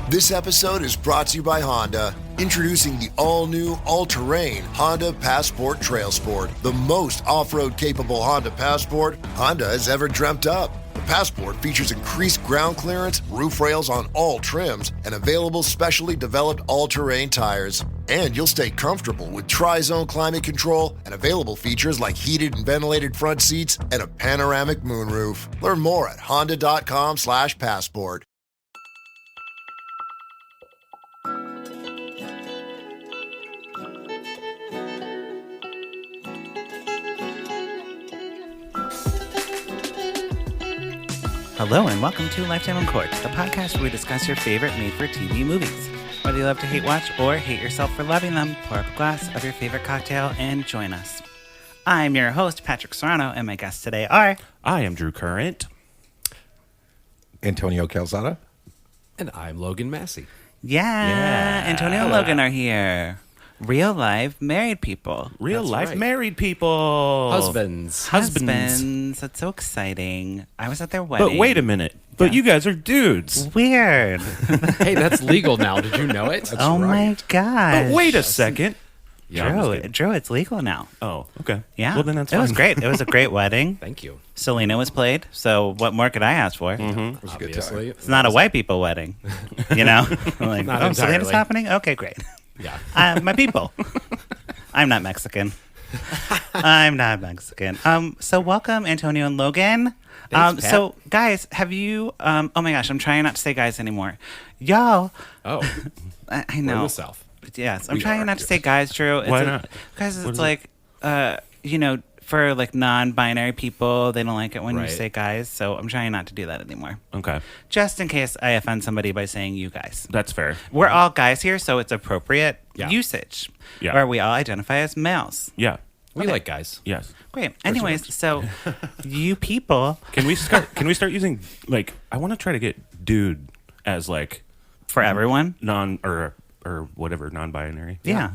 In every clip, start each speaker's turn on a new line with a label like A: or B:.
A: This episode is brought to you by Honda. Introducing the all-new, all-terrain Honda Passport Trail Sport, the most off-road capable Honda Passport Honda has ever dreamt up. The Passport features increased ground clearance, roof rails on all trims, and available specially developed all-terrain tires. And you'll stay comfortable with tri-zone climate control and available features like heated and ventilated front seats and a panoramic moonroof. Learn more at honda.com/passport.
B: Hello and welcome to Lifetime on Court, the podcast where we discuss your favorite made-for-TV movies. Whether you love to hate watch or hate yourself for loving them, pour up a glass of your favorite cocktail and join us. I'm your host, Patrick Serrano, and my guests today are...
C: I am Drew Current.
D: Antonio Calzada.
E: And I'm Logan Massey.
B: Yeah, Antonio and Logan are here. Real-life married people.
C: Real-life married people.
E: Husbands.
B: That's so exciting. I was at their wedding.
C: But wait a minute. But you guys are dudes.
B: Weird.
E: Hey, that's legal now. Did you know it?
B: Oh my gosh.
C: But wait a second.
B: Drew, it's legal now.
C: Oh, okay.
B: Yeah.
C: Well, then that's fine.
B: It was great. It was a great wedding.
E: Thank you.
B: Selena was played, so what more could I ask for?
D: It was a good time.
E: Obviously.
B: It's not a white people wedding, you know? Like,
E: Not
B: oh,
E: entirely.
B: Selena's happening? Okay, great.
E: Yeah.
B: My people. I'm not Mexican. So welcome, Antonio and Logan.
E: Thanks, Pat.
B: So, guys, have you... oh my gosh, I'm trying not to say guys anymore. Y'all...
E: Oh.
B: I know.
E: We're in the South.
B: Yes, I'm
E: We
B: trying
E: are,
B: not to
E: yes.
B: say guys, Drew.
C: Why not?
B: Because
C: What
B: it's
C: is
B: like, for like non-binary people, they don't like it when you
E: Right.
B: say guys. So I'm trying not to do that anymore.
C: Okay.
B: Just in case I offend somebody by saying you guys.
C: That's fair.
B: We're all guys here, so it's appropriate
E: Yeah.
B: usage.
C: Yeah.
B: Or we all identify as males.
C: Yeah.
E: We like guys.
C: Yes.
B: Great. Anyways, so you people,
C: Can we start using, like, I want to try to get dude as, like,
B: for everyone,
C: or whatever, non-binary.
B: yeah.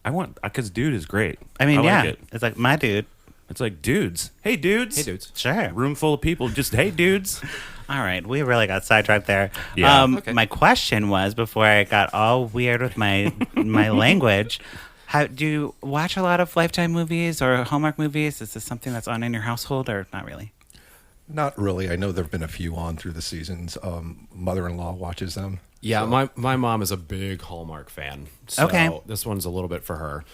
C: I want, because dude is great.
B: I mean, yeah.
C: like it.
B: It's like my dude.
C: It's like dudes. Hey, dudes.
E: Hey, dudes.
B: Sure.
C: Room full of people. Just, hey, dudes.
B: All right, we really got sidetracked there.
C: Yeah.
E: Okay.
B: My question was, before I got all weird with my my language, do you watch a lot of Lifetime movies or Hallmark movies? Is this something that's on in your household or not really?
D: Not really. I know there have been a few on through the seasons. Mother-in-law watches them.
E: Yeah, my mom is a big Hallmark fan. So
B: Okay.
E: this one's a little bit for her.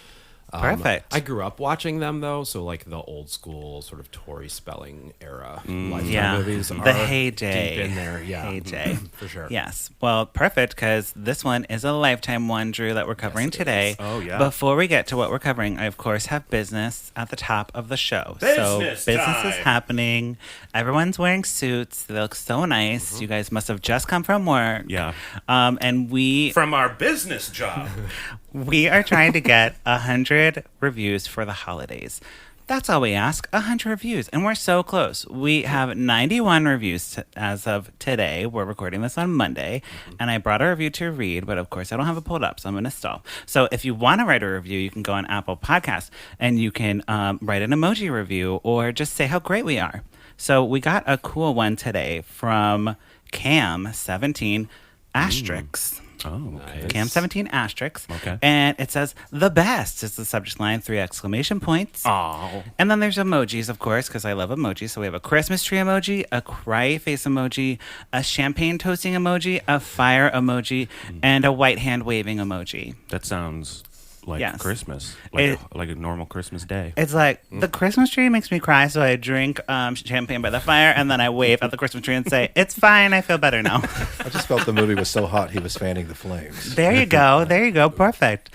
B: Perfect.
E: I grew up watching them, though, so like the old school sort of Tori Spelling era Lifetime
B: Yeah,
E: movies
B: the
E: are
B: heyday.
E: deep in there. Yeah,
B: Heyday.
E: for sure.
B: Yes. Well, perfect, because this one is a Lifetime one, Drew, that we're covering
E: it
B: today.
E: is.
C: Oh, yeah.
B: Before we get to what we're covering, I, of course, have business at the top of the show.
C: Business
B: Business is
C: time.
B: happening. Everyone's wearing suits. They look so nice. You guys must have just come from work.
C: Yeah.
B: And
C: From our business job.
B: we are trying to get 100 reviews for the holidays. That's all we ask, 100 reviews. And we're so close. We have 91 reviews as of today. We're recording this on Monday. And I brought a review to read, but of course I don't have it pulled up, so I'm going to stall. So if you want to write a review, you can go on Apple Podcasts and you can write an emoji review or just say how great we are. So we got a cool one today from Cam17 Asterix.
C: Oh,
E: Nice.
B: Cam 17 asterisks.
C: Okay.
B: And it says, the best is the subject line, 3 exclamation points.
C: Oh.
B: And then there's emojis, of course, because I love emojis. So we have a Christmas tree emoji, a cry face emoji, a champagne toasting emoji, a fire emoji, and a white hand waving emoji.
C: That sounds like
B: Yes.
C: Christmas.
B: It-
C: Like a normal Christmas day.
B: It's like, the Christmas tree makes me cry, so I drink champagne by the fire, and then I wave at the Christmas tree and say, it's fine, I feel better now.
D: I just felt the movie was so hot he was fanning the flames.
B: There you go. There you go. Perfect.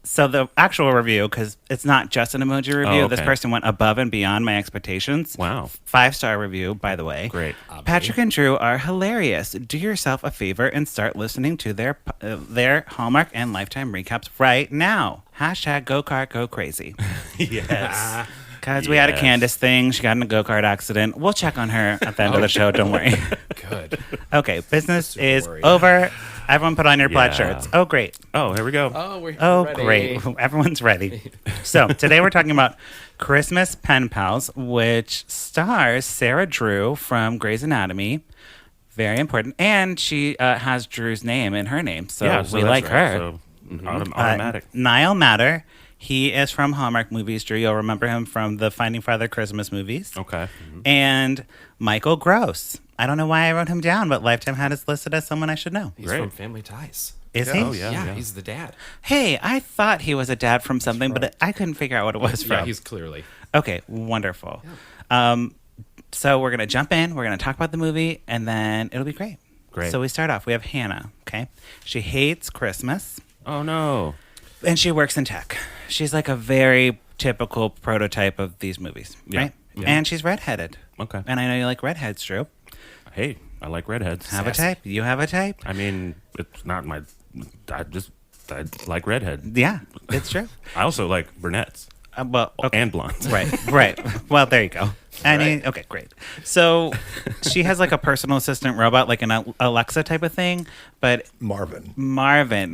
B: So the actual review, because it's not just an emoji review.
C: Oh,
B: This
C: okay.
B: person went above and beyond my expectations.
C: Wow.
B: 5-star review, by the way.
C: Great.
B: Patrick and Drew are hilarious. Do yourself a favor and start listening to their Hallmark and Lifetime recaps right now. Hashtag go kart go crazy.
C: Yes.
B: Because we had a
C: Yes.
B: Candace thing. She got in a go-kart accident. We'll check on her at the end of the show. Don't worry.
E: Good.
B: Okay, business
E: Super
B: is
E: worried.
B: over. Everyone put on your plaid
C: Yeah.
B: shirts. Oh, great.
C: Oh, here we go.
E: Oh, we're
B: Oh,
E: ready.
B: great. Everyone's ready. So today we're talking about Christmas Pen Pals, which stars Sarah Drew from Grey's Anatomy, Very important. And she has Drew's name in her name, so
C: yeah,
B: we
C: that's
B: like
C: right.
B: her.
C: So, automatic.
B: Niall Matter. He is from Hallmark movies. Drew, you'll remember him from the Finding Father Christmas movies.
C: Okay.
B: And Michael Gross. I don't know why I wrote him down, but Lifetime had us listed as someone I should know.
E: He's
C: Great.
E: from Family Ties.
B: Is he?
C: Oh, yeah.
E: Yeah, he's the dad.
B: Hey, I thought he was a dad from something, but I couldn't figure out what it was from.
E: Yeah, he's clearly.
B: Okay, wonderful. So we're going to jump in. We're going to talk about the movie, and then it'll be great.
C: Great.
B: So we start off. We have Hannah, okay? She hates Christmas,
C: Oh, no.
B: and she works in tech. She's like a very typical prototype of these movies,
C: Yeah.
B: right?
C: Yeah.
B: And she's redheaded.
C: Okay.
B: And I know you like redheads, Drew.
C: Hey, I like redheads.
B: Have a type. You have a type?
C: I mean, it's not my. I like redhead.
B: Yeah, it's true.
C: I also like brunettes
B: Well, okay.
C: and blondes.
B: Right. Well, there you go. I mean, okay, great. So she has like a personal assistant robot, like an Alexa type of thing, but
D: Marvin.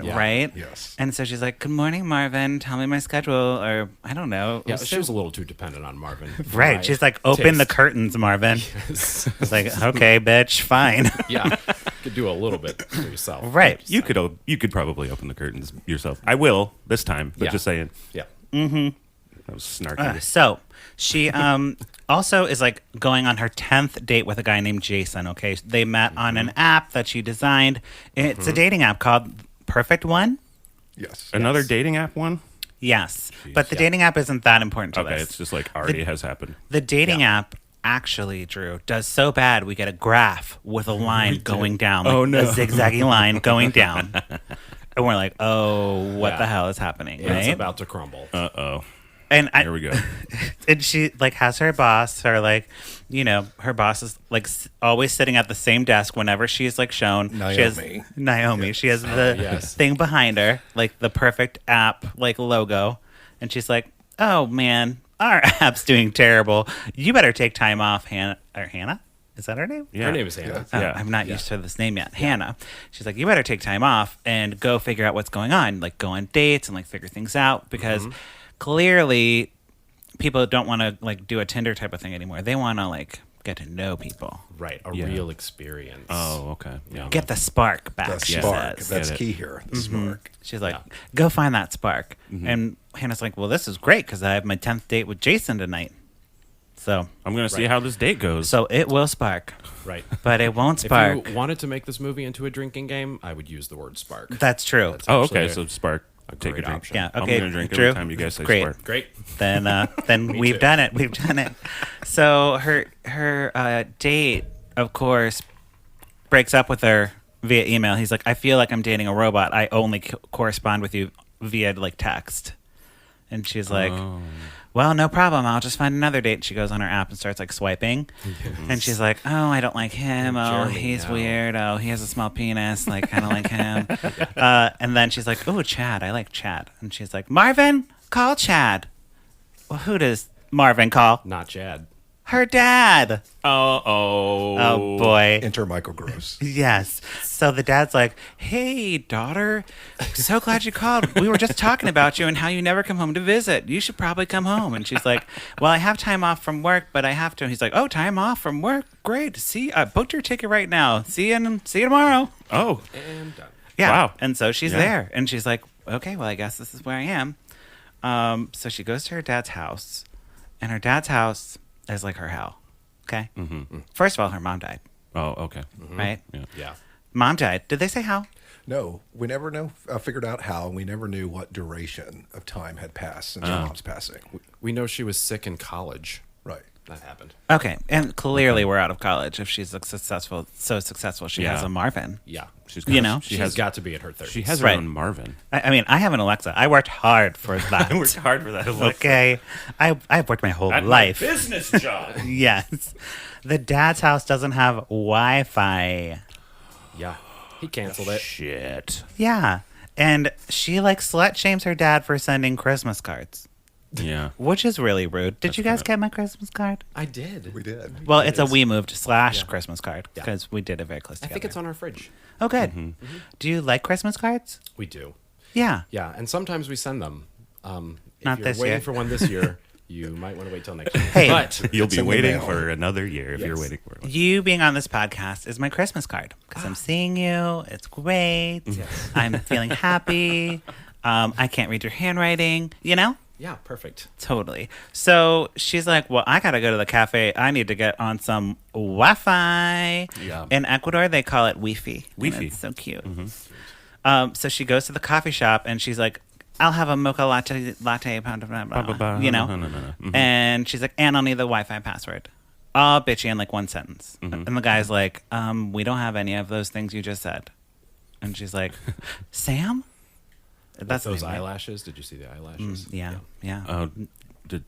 B: Yeah. Right?
D: Yes.
B: And so she's like, "Good morning, Marvin. Tell me my schedule," or I don't know.
E: Yeah, she was a little too dependent on Marvin.
B: Right. She's like, "Open the curtains, Marvin." It's like, "Okay, bitch, fine."
E: Yeah, you could do a little bit for yourself.
B: Right.
C: You could probably open the curtains yourself. I will this time, but
E: Yeah.
C: just saying.
E: Yeah.
C: That was snarky.
B: So she also is like going on her 10th date with a guy named Jason. Okay, they met on an app that she designed. It's a dating app called Perfect One.
D: Yes.
C: Another dating app one?
B: Yes, but the dating app isn't that important to
C: Okay,
B: this.
C: it's just like already has happened.
B: The dating app actually, Drew, does so bad we get a graph with a line going down. Like
C: Oh, no.
B: a zigzaggy line going down. And we're like, oh, what
E: Yeah.
B: the hell is happening?
E: It's
B: Right?
E: about to crumble.
C: Uh-oh.
B: And
C: Here we go.
B: and she like has her boss, or like, you know, her boss is like always sitting at the same desk whenever she's like shown. She has
D: Naomi.
B: She has the
E: yes.
B: thing behind her, like the Perfect app like logo, and she's like, "Oh man, our app's doing terrible. You better take time off, Hannah." Or Hannah? Is that her name?
C: Yeah.
E: Her name is Hannah.
B: Oh,
C: Yeah.
B: I'm not used to this name yet. Hannah. She's like, "You better take time off and go figure out what's going on. Like, go on dates and like figure things out, because clearly people don't want to like do a Tinder type of thing anymore. They want to like get to know people,
E: Right, a
C: Yeah.
E: real experience.
C: Oh, okay. Yeah.
B: get the spark back."
D: The
B: she
D: spark.
B: says.
D: That's
C: Get it.
D: key here. The spark.
B: She's like, "Go find that spark." And Hannah's like, "Well, this is great because I have my 10th date with Jason tonight. So
C: I'm going to see how this date goes.
B: it will spark,
E: Right.
B: but it won't spark."
E: If you wanted to make this movie into a drinking game, I would use the word spark.
B: That's true.
C: Oh,
E: actually
C: okay.
E: a-
C: So spark. Take a
E: great
C: drink.
E: option.
B: Yeah.
C: I'm
B: Okay.
C: going to drink
B: Drew,
C: every time you guys say
B: great.
C: spark.
E: Great.
B: Then we've
E: too.
B: done it. We've done it. So her date, of course, breaks up with her via email. He's like, "I feel like I'm dating a robot. I only correspond with you via like text." And she's like, "Well, no problem. I'll just find another date." She goes on her app and starts like swiping. And she's like, "Oh, I don't like him. Oh,
E: Jeremy,
B: he's
E: no."
B: weird. Oh, he has a small penis. Like, kind of like him." And then she's like, "Oh, Chad. I like Chad." And she's like, "Marvin, call Chad." Well, who does Marvin call?
E: Not Chad.
B: Her dad.
C: Oh.
B: Oh, boy.
D: Enter Michael Gross.
B: Yes. So the dad's like, "Hey, daughter, so glad you called. We were just talking about you and how you never come home to visit. You should probably come home." And she's like, "Well, I have time off from work, but I have to." And he's like, "Oh, time off from work? Great. See, I booked your ticket right now. See you tomorrow."
C: Oh.
E: And done.
B: Yeah.
C: Wow.
B: And so she's
C: Yeah.
B: there, and she's like, "Okay, well, I guess this is where I am." So she goes to her dad's house, and her dad's house is like her hell. Okay. First of all, her mom died.
C: Oh, okay.
B: Right.
E: Yeah.
B: Mom died. Did they say how?
D: No, we never figured out how, and we never knew what duration of time had passed since her mom's passing.
E: We know she was sick in college.
D: Right.
E: That happened.
B: Okay, and clearly we're out of college if she's like so successful. She has
C: Yeah.
B: a Marvin.
E: Yeah.
C: She's
B: You know,
E: She has got to be in her 30s.
C: She has her
B: Right.
C: own Marvin.
B: I mean, I have an Alexa. I worked hard for that.
C: I worked hard for that.
B: Okay, I've worked my whole life.
C: business job.
B: Yes, the dad's house doesn't have Wi-Fi.
E: Yeah. He canceled it.
C: Shit.
B: Yeah, and she like slut shames her dad for sending Christmas cards,
C: Yeah.
B: which is really rude. Did you guys get my Christmas card?
E: I did.
D: We did.
B: Well, it's a We Moved / Christmas card
E: Yeah.
B: because we did it very close
E: I
B: together.
E: think it's on our fridge.
B: Oh, good. Do you like Christmas cards?
E: We do.
B: Yeah.
E: Yeah, and sometimes we send them. If
B: Not
E: you're
B: this
E: waiting
B: year.
E: for one this year, You might want to wait till next year.
B: Hey.
E: But
C: You'll
D: It's
C: be
D: in the
C: waiting
D: mail.
C: for another year if you're
E: Yes.
C: waiting for it.
B: You being on this podcast is my Christmas card because I'm seeing you. It's great. I'm feeling happy. I can't read your handwriting, you know?
E: yeah, perfect.
B: Totally. So she's like, well, I got to go to the cafe. I need to get on some Wi-Fi.
C: Yeah.
B: In Ecuador, they call it Wi-Fi.
C: Wi-Fi.
B: And it's so cute. So she goes to the coffee shop and she's like, I'll have a mocha latte, pound of blah, blah, blah, you know? And she's like, and I'll need the Wi-Fi password. All bitchy in like one sentence. And the guy's like, we don't have any of those things you just said. And she's like, Sam?
E: That's
B: the
E: those
B: name, right?
E: eyelashes. Did you see the eyelashes?
B: Yeah.
C: Oh, did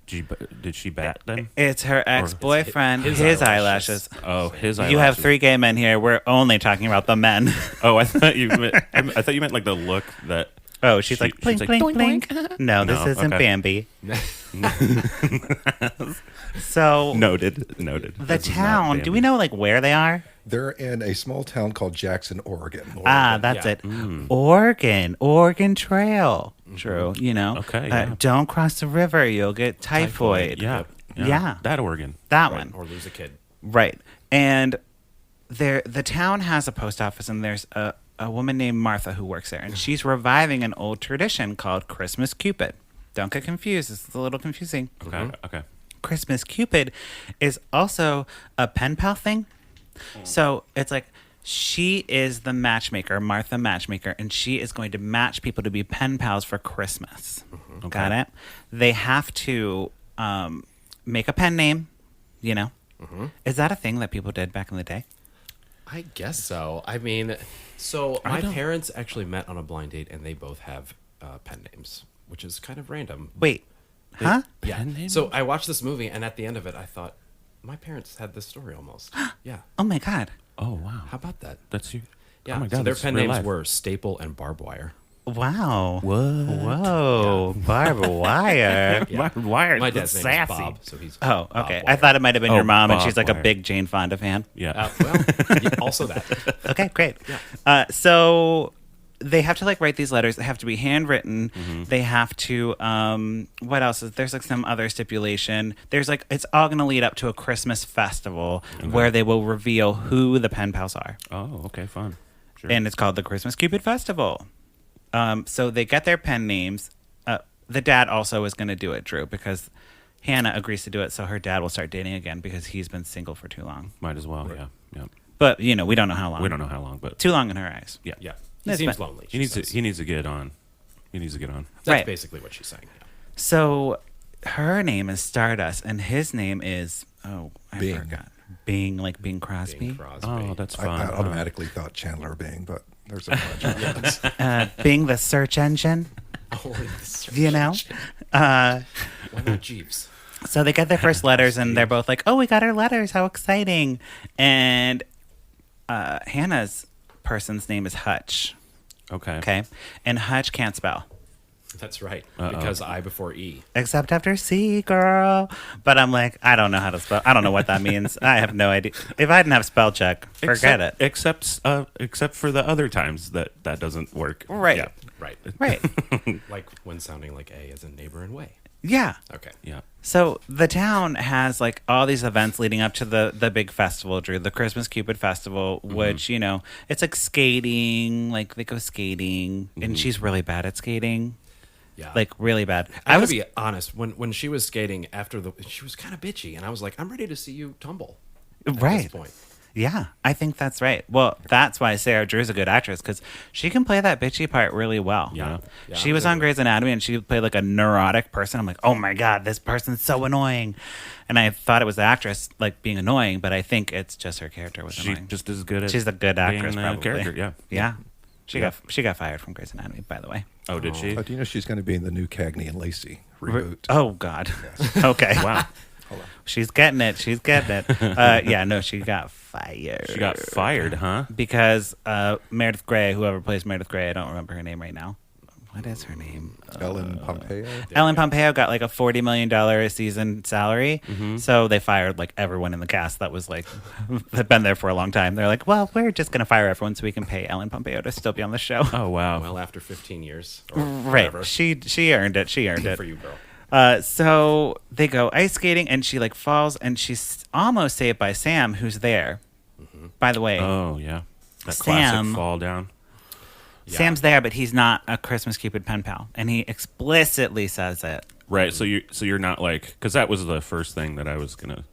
C: she bat then?
B: It's her ex-boyfriend, his eyelashes.
C: Oh, his eyelashes.
B: You have 3 gay men here. We're only talking about the men.
C: Oh, I thought you meant like the look that.
B: Oh, she's like, blink,
C: she's
B: blink,
C: like,
B: blink. No, this
C: No,
B: isn't
C: okay.
B: Bambi. So
C: Noted.
B: the
C: This is not
B: town, do we
C: Bambi.
B: know like where they are?
D: They're in a small town called Jackson, Oregon.
B: That's
E: yeah.
B: it. Oregon Trail. True, you know.
C: Okay, yeah.
B: Don't cross the river, you'll get typhoid.
C: Yeah.
B: Yeah.
C: That Oregon.
B: That
E: Right,
B: one.
E: or lose a kid.
B: Right. And the town has a post office, and there's a woman named Martha who works there, and she's reviving an old tradition called Christmas Cupid. Don't get confused. This is a little confusing.
C: Okay.
B: Christmas Cupid is also a pen pal thing. So it's like she is the matchmaker, Martha Matchmaker, and she is going to match people to be pen pals for Christmas. Got it? They have to make a pen name, you know? Is that a thing that people did back in the day?
E: I guess so. I mean, so my parents actually met on a blind date, and they both have pen names, which is kind of random.
B: Wait. Huh?
E: Yeah.
C: Pen name?
E: So I watched this movie, and at the end of it, I thought, my parents had this story almost. Yeah.
B: Oh my God.
C: Oh wow.
E: How about that?
C: That's you.
E: Yeah.
C: Oh my God.
E: So their
C: that's
E: pen
C: real
E: names
C: life.
E: were Staple and Barbed Wire.
B: Wow.
C: What?
B: Whoa. Barbed wire.
E: Yeah.
C: Barbed wire.
E: My
C: That's
E: dad's name is
C: sassy.
E: Bob, so he's
B: Oh,
E: Bob
B: okay. I
E: Wire.
B: thought it might have been
C: Oh,
B: your mom, and
C: Bob
B: she's like a
C: Wire.
B: big Jane Fonda fan.
C: Yeah.
E: Well, yeah, also that.
B: Okay, great. So they have to like write these letters. They have to be handwritten. They have to what else is there's like some other stipulation. There's like it's all gonna lead up to a Christmas festival where they will reveal who the pen pals are.
C: Oh, okay, fun. Sure.
B: And it's called the Christmas Cupid Festival. So they get their pen names. The dad also is gonna do it, Drew, because Hannah agrees to do it so her dad will start dating again because he's been single for too long.
C: Might as well. Yeah.
B: But you know, we don't know how long.
C: We don't know how long, but
B: Too long in her eyes.
C: yeah.
E: Yeah. He
B: That's
E: seems
B: fine.
E: lonely.
C: He needs to get on. He needs to get on.
E: That's
B: Right.
E: basically what she's saying. Yeah.
B: So her name is Stardust, and his name is I
D: Bing.
B: forgot. Bing, like Bing Crosby.
E: Bing Crosby.
C: Oh, that's fun.
D: I automatically thought Chandler Bing, but there's a bunch of others.
B: Bing, the search engine. You know.
E: Why not Jeeves?
B: So they get their first letters, and they're both like, "Oh, we got our letters! How exciting!" And Hannah's person's name is Hutch.
C: Okay.
B: Okay, and Hutch can't spell.
E: That's right. Because I before E.
B: Except after C, girl. But I'm like, I don't know how to spell. I don't know what that means. I have no idea. If I didn't have spell check, forget it.
C: Except for the other times that doesn't work.
B: Right.
C: Yeah.
E: Right.
B: Right.
E: Like when sounding like A as in neighbor and way.
B: Yeah.
E: Okay.
C: Yeah.
B: So the town has like all these events leading up to the big festival, Drew, the Christmas Cupid Festival, which, you know, it's like skating, like they go skating, and she's really bad at skating.
E: Yeah.
B: Like really bad.
E: I gotta be honest, when she was skating she was kind of bitchy, and I was like, I'm ready to see you tumble. At
B: Right.
E: this point.
B: Yeah, I think that's right. Well, that's why Sarah Drew's a good actress, because she can play that bitchy part really well.
C: Yeah.
E: Yeah,
B: She was on Grey's Anatomy, and she played like a neurotic person. I'm like, oh my God, this person's so annoying. And I thought it was the actress like being annoying, but I think it's just her character was
C: She's
B: annoying.
C: just as good at
B: She's a good actress,
C: being a
B: probably.
C: character, yeah.
B: Yeah. She got fired from Grey's Anatomy, by the way.
C: Oh, did she?
D: Do you know she's going to be in the new Cagney and Lacey reboot?
B: Oh God. Okay.
C: Wow.
B: She's getting it. She's getting it. Yeah, no, she got fired.
C: She got fired, huh?
B: Because Meredith Grey, whoever plays Meredith Grey, I don't remember her name right now. What is her name?
D: Ellen Pompeo?
B: Ellen Pompeo got like a $40 million a season salary. So they fired like everyone in the cast that was like, had been there for a long time. They're like, well, we're just going to fire everyone so we can pay Ellen Pompeo to still be on the show.
C: Oh, wow.
E: Well, after 15 years. Or
B: Right.
E: whatever.
B: She earned it. She earned
E: Good
B: it.
E: for you, girl.
B: So they go ice skating, and she like falls, and she's almost saved by Sam, who's there. By the way,
C: Oh yeah, that
B: Sam-
C: classic fall down.
B: Sam's there, but he's not a Christmas Cupid pen pal, and he explicitly says it.
C: Right. So you're not like, because that was the first thing that I was gonna.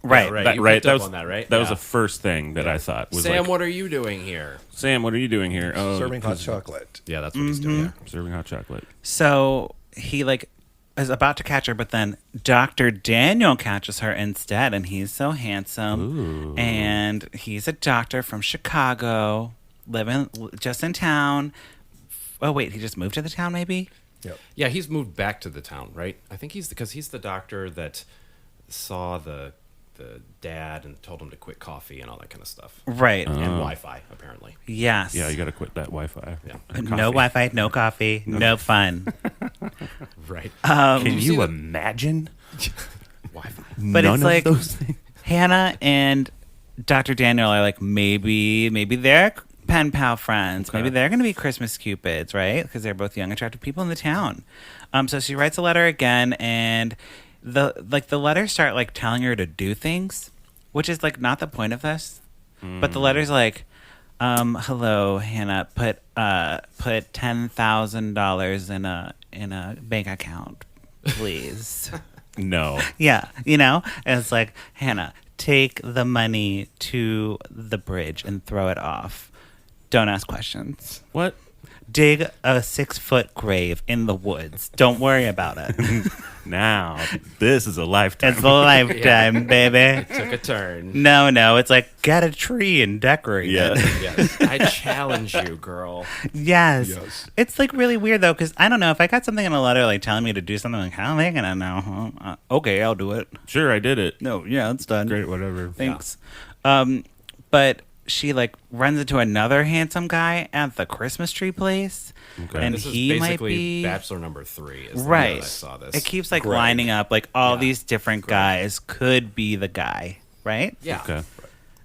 B: Right.
E: right.
C: That,
E: You
C: right.
E: picked
C: That
E: up
C: was
E: on that, right?
C: That was
E: Yeah.
C: the first thing that I thought was
E: Sam,
C: like,
E: what are you doing here?
C: Sam, what are you doing here? Oh,
D: Serving hot chocolate.
E: Yeah, that's what he's doing. Yeah.
C: serving hot chocolate.
B: So he like is about to catch her, but then Dr. Daniel catches her instead, and he's so handsome. And he's a doctor from Chicago, living just in town. Oh wait, he just moved to the town, maybe?
D: Yep.
E: Yeah, he's moved back to the town, right? I think he's the doctor that saw the dad and told him to quit coffee and all that kind of stuff.
B: Right.
E: And Wi-Fi, apparently.
B: Yes.
C: Yeah, you got to quit that Wi-Fi.
E: Yeah.
B: No Wi-Fi, no coffee, no fun.
E: Right.
C: Can
E: see
C: you
E: the-
C: imagine?
E: Wi-Fi.
B: But
C: None
B: it's
C: of
B: like
C: those things.
B: Hannah and Dr. Daniel are like, maybe they're pen pal friends. Maybe they're going to be Christmas Cupids, right? Because they're both young, attractive people in the town. So she writes a letter again, and the letters start like telling her to do things, which is like not the point of this. But the letter's like, hello, Hannah, put $10,000 in a bank account, please.
C: No.
B: Yeah, and it's like, Hannah, take the money to the bridge and throw it off. Don't ask questions.
C: What?
B: Dig a 6-foot grave in the woods. Don't worry about it.
C: Now, this is a lifetime.
B: It's a lifetime, baby.
E: Took a turn.
B: No, it's like, get a tree and decorate
C: Yeah.
B: it.
E: Yes. I challenge you, girl.
B: Yes.
D: Yes.
B: It's like really weird though, because I don't know if I got something in a letter like telling me to do something, like how are they gonna know? Okay, I'll do it.
C: Sure, I did it.
B: No, yeah, it's done.
C: Great, whatever.
B: Thanks. But she like runs into another handsome guy at the Christmas tree place,
C: Okay.
B: and
E: This is
B: he might
E: basically
B: be
E: Bachelor number 3. Is the way
B: right.
E: that I saw this.
B: It keeps like
D: Greg.
B: lining up, like all
E: Yeah.
B: these different guys could be the guy, right?
E: Yeah.
C: Okay.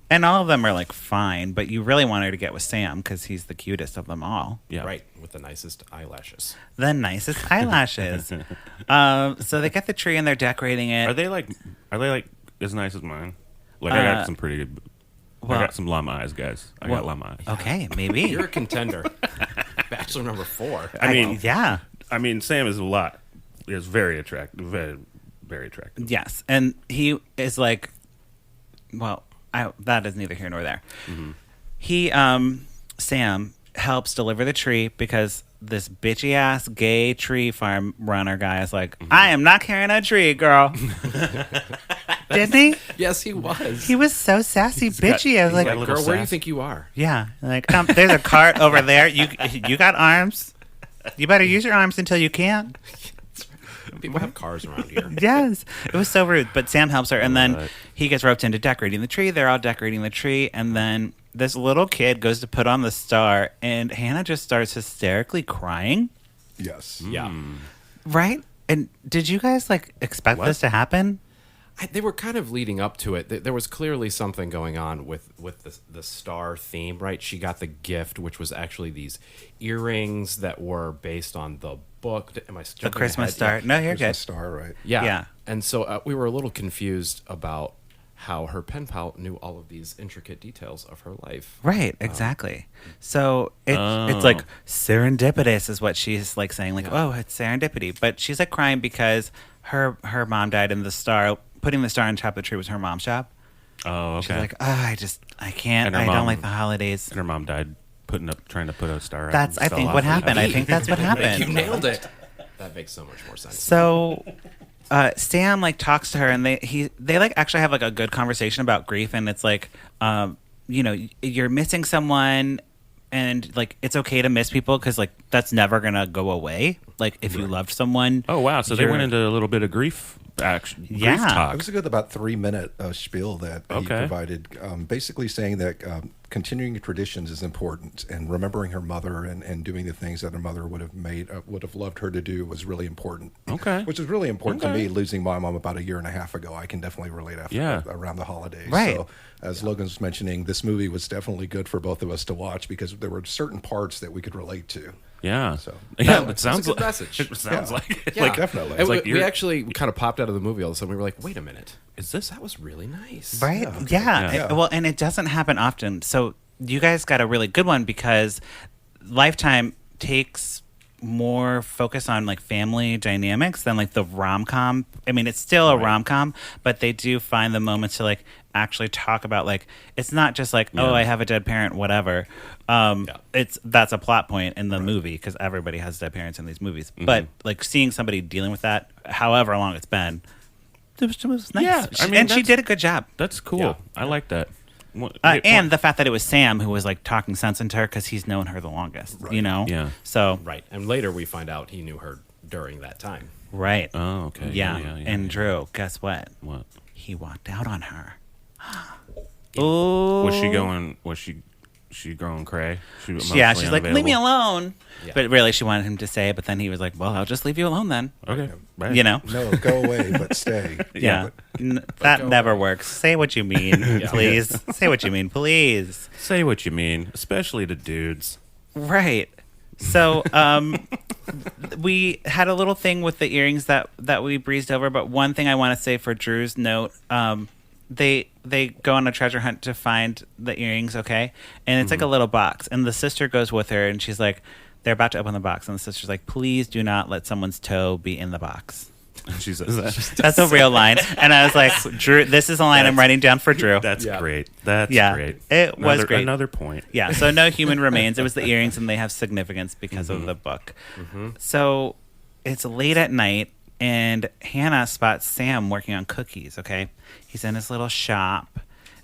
B: And all of them are like fine, but you really want her to get with Sam because he's the cutest of them all.
C: Yeah.
E: Right. With the nicest eyelashes.
B: The nicest eyelashes. So they get the tree and they're decorating it.
C: Are they like as nice as mine? Like I got some pretty good.
B: well-
C: I got some llama eyes, guys. I got llama eyes.
B: Okay, maybe.
E: You're a contender. Bachelor number 4.
C: I mean,
B: yeah.
C: I mean, Sam is a lot. Is very attractive. Very, very attractive.
B: Yes, and he is like, well, that is neither here nor there. He, Sam, helps deliver the tree because this bitchy ass gay tree farm runner guy is like, I am not carrying a tree, girl. Didn't he?
E: Yes, he was.
B: He was so sassy, bitchy. I was like,
C: got a little
E: Girl, where do you
C: sass.
E: think you are?
B: yeah, like there's a cart over there. You got arms. You better use your arms until you can't.
E: People have cars around here.
B: Yes, it was so rude. But Sam helps her, and then
C: Right.
B: he gets roped into decorating the tree. They're all decorating the tree, and then this little kid goes to put on the star, and Hannah just starts hysterically crying.
D: Yes.
E: Yeah.
B: Right? And did you guys like expect
C: What?
B: this to happen?
E: They were kind of leading up to it. There was clearly something going on with the star theme, right? She got the gift, which was actually these earrings that were based on the book. Am I
B: The
E: jumping
B: Christmas
E: ahead?
B: star.
E: Yeah.
B: No, you're
D: There's a
B: good.
D: star, right?
E: Yeah.
B: Yeah.
E: And so we were a little confused about how her pen pal knew all of these intricate details of her life.
B: Right, exactly. So it's like serendipitous is what she's like saying, like, oh, it's serendipity. But she's like crying because her mom died, and the star, putting the star on top of the tree was her mom's job.
C: Oh, okay.
B: She's like, oh, I can't.
C: And her
B: I don't
C: mom-
B: like the holidays.
C: and her mom died trying to put a star. out
B: That's,
C: and
B: I
C: fell
B: think,
C: off
B: what
C: the
B: happened. I think that's what
E: You
B: happened.
E: nailed it. That makes so much more sense.
B: So Sam like talks to her, and they like actually have like a good conversation about grief, and it's like, you're missing someone, and like it's okay to miss people because like that's never gonna go away. Like if you loved someone.
C: Oh wow! So they
B: you're-
C: went into a little bit of grief action.
B: Yeah.
C: Grief
D: It
C: talk.
D: was a good about 3-minute spiel that he
C: Okay.
D: provided, basically saying that continuing traditions is important, and remembering her mother and doing the things that her mother would have loved her to do was really important.
C: Okay.
D: Which is really important to
C: Okay.
D: me, losing my mom about a year and a half ago. I can definitely relate around the holidays.
B: Right.
D: So, as Logan was mentioning, this movie was definitely good for both of us to watch because there were certain parts that we could relate to.
C: Yeah.
D: So
C: yeah, it sounds
E: It's a good
C: like
E: message.
C: It sounds
D: Yeah.
C: like it.
E: Yeah,
C: Like,
D: definitely.
E: And
C: like
E: we
C: you're-
E: actually kind of popped out of the movie all of a sudden. We were like, wait a minute. That was really nice.
B: Right? Yeah.
D: Yeah.
B: Well, and it doesn't happen often. So you guys got a really good one because Lifetime takes more focus on like family dynamics than like the rom-com. I mean, it's still a rom-com, but they do find the moments to like actually talk about like it's not just like, oh, I have a dead parent, whatever. That's a plot point in the movie because everybody has dead parents in these movies. But like seeing somebody dealing with that, however long it's been, it was nice.
C: Yeah, I mean,
B: and she
C: that's-
B: did a good job.
C: That's cool.
E: Yeah.
C: I like that. What-
B: And the fact that it was Sam who was like talking sense into her because he's known her the longest, you know?
C: Yeah.
B: So,
E: Right. And later we find out he knew her during that time.
B: right.
C: Oh, okay.
B: Yeah. And Drew, guess what?
C: What?
B: He walked out on her. Oh.
C: Was she going? Was she growing cray? She was
B: Yeah,
C: emotionally
B: she's like, leave me
C: unavailable?
B: alone.
E: Yeah.
B: But really, she wanted him to stay. But then he was like, well, I'll just leave you alone then.
C: Okay. Right.
B: You know?
D: No, go away, but stay.
B: Yeah. That never works. Say what you mean, please. Say what you mean, please.
C: Say what you mean, especially to dudes.
B: Right. So we had a little thing with the earrings that we breezed over, but one thing I want to say for Drew's note, they go on a treasure hunt to find the earrings, okay? And it's like a little box, and the sister goes with her, and she's like, they're about to open the box, and the sister's like, please do not let someone's toe be in the box.
C: She says that.
B: That's a real line. And I was like, Drew, this is a line I'm writing down for Drew.
C: That's
E: Yeah.
C: great. That's
B: Yeah,
C: great.
B: it was great.
C: Another point.
B: Yeah, so no human remains. It was the earrings, and they have significance because of the book. So it's late at night, and Hannah spots Sam working on cookies, okay? He's in his little shop,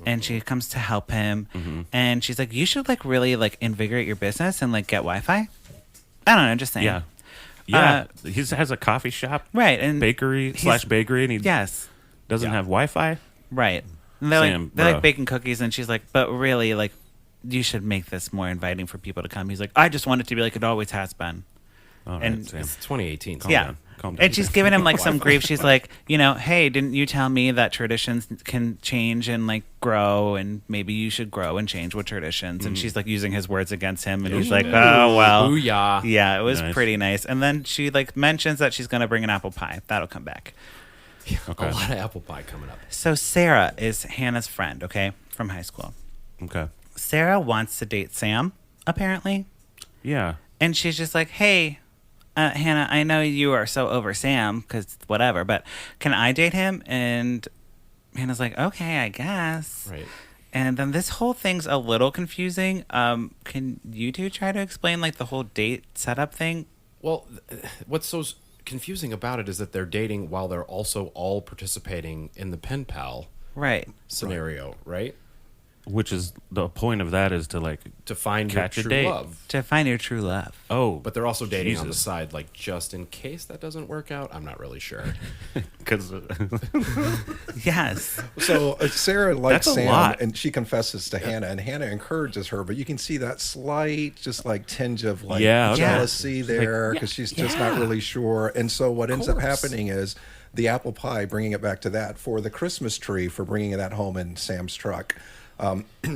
B: and she comes to help him. And she's like, you should, like, really, like, invigorate your business and, like, get Wi-Fi. I don't know, just saying.
C: Yeah. Yeah. He has a coffee shop.
B: Right, and
C: Bakery
B: he's-
C: / bakery, and he
B: yes.
C: doesn't
E: Yeah.
C: have Wi-Fi.
B: Right. And they're
C: Sam,
B: like they're like
C: bro.
B: baking cookies, and she's like, but really, like, you should make this more inviting for people to come. He's like, I just want it to be like it always has been.
C: All right,
B: And-
C: Sam.
E: It's 2018.
C: Calm
B: Yeah.
C: down. Calm down.
B: And she's giving him like some grief. She's like, you know, hey, didn't you tell me that traditions can change and like grow, and maybe you should grow and change with traditions? And she's like using his words against him, and he's like, oh well,
E: Booyah.
B: yeah, it was
C: Nice.
B: pretty nice. And then she like mentions that she's gonna bring an apple pie. That'll come back.
C: Okay.
E: A lot of apple pie coming up.
B: So Sarah is Hannah's friend, okay, from high school.
C: Okay.
B: Sarah wants to date Sam, apparently.
C: Yeah.
B: And she's just like, hey, Hannah, I know you are so over Sam because whatever, but can I date him? And Hannah's like, okay, I guess.
E: Right.
B: And then this whole thing's a little confusing. Can you two try to explain like the whole date setup thing?
E: Well, what's so confusing about it is that they're dating while they're also all participating in the pen pal
B: Right.
E: scenario, right?
C: Which is the point of that is to like
E: To find
C: catch
E: your
C: a
E: true
C: date.
E: love.
B: To find your true love.
C: Oh,
E: But they're also dating on the
C: Jesus.
E: side, like just in case that doesn't work out. I'm not really sure.
C: because
B: Yes.
D: So Sarah likes
C: That's a
D: Sam,
C: lot.
D: and she confesses to Hannah, and Hannah encourages her, but you can see that slight, just like tinge of like
C: Yeah, okay.
D: jealousy there because she's just not
B: Yeah.
D: really sure. And so what ends up
E: course.
D: happening is the apple pie, bringing it back to that, for the Christmas tree, for bringing that home in Sam's truck.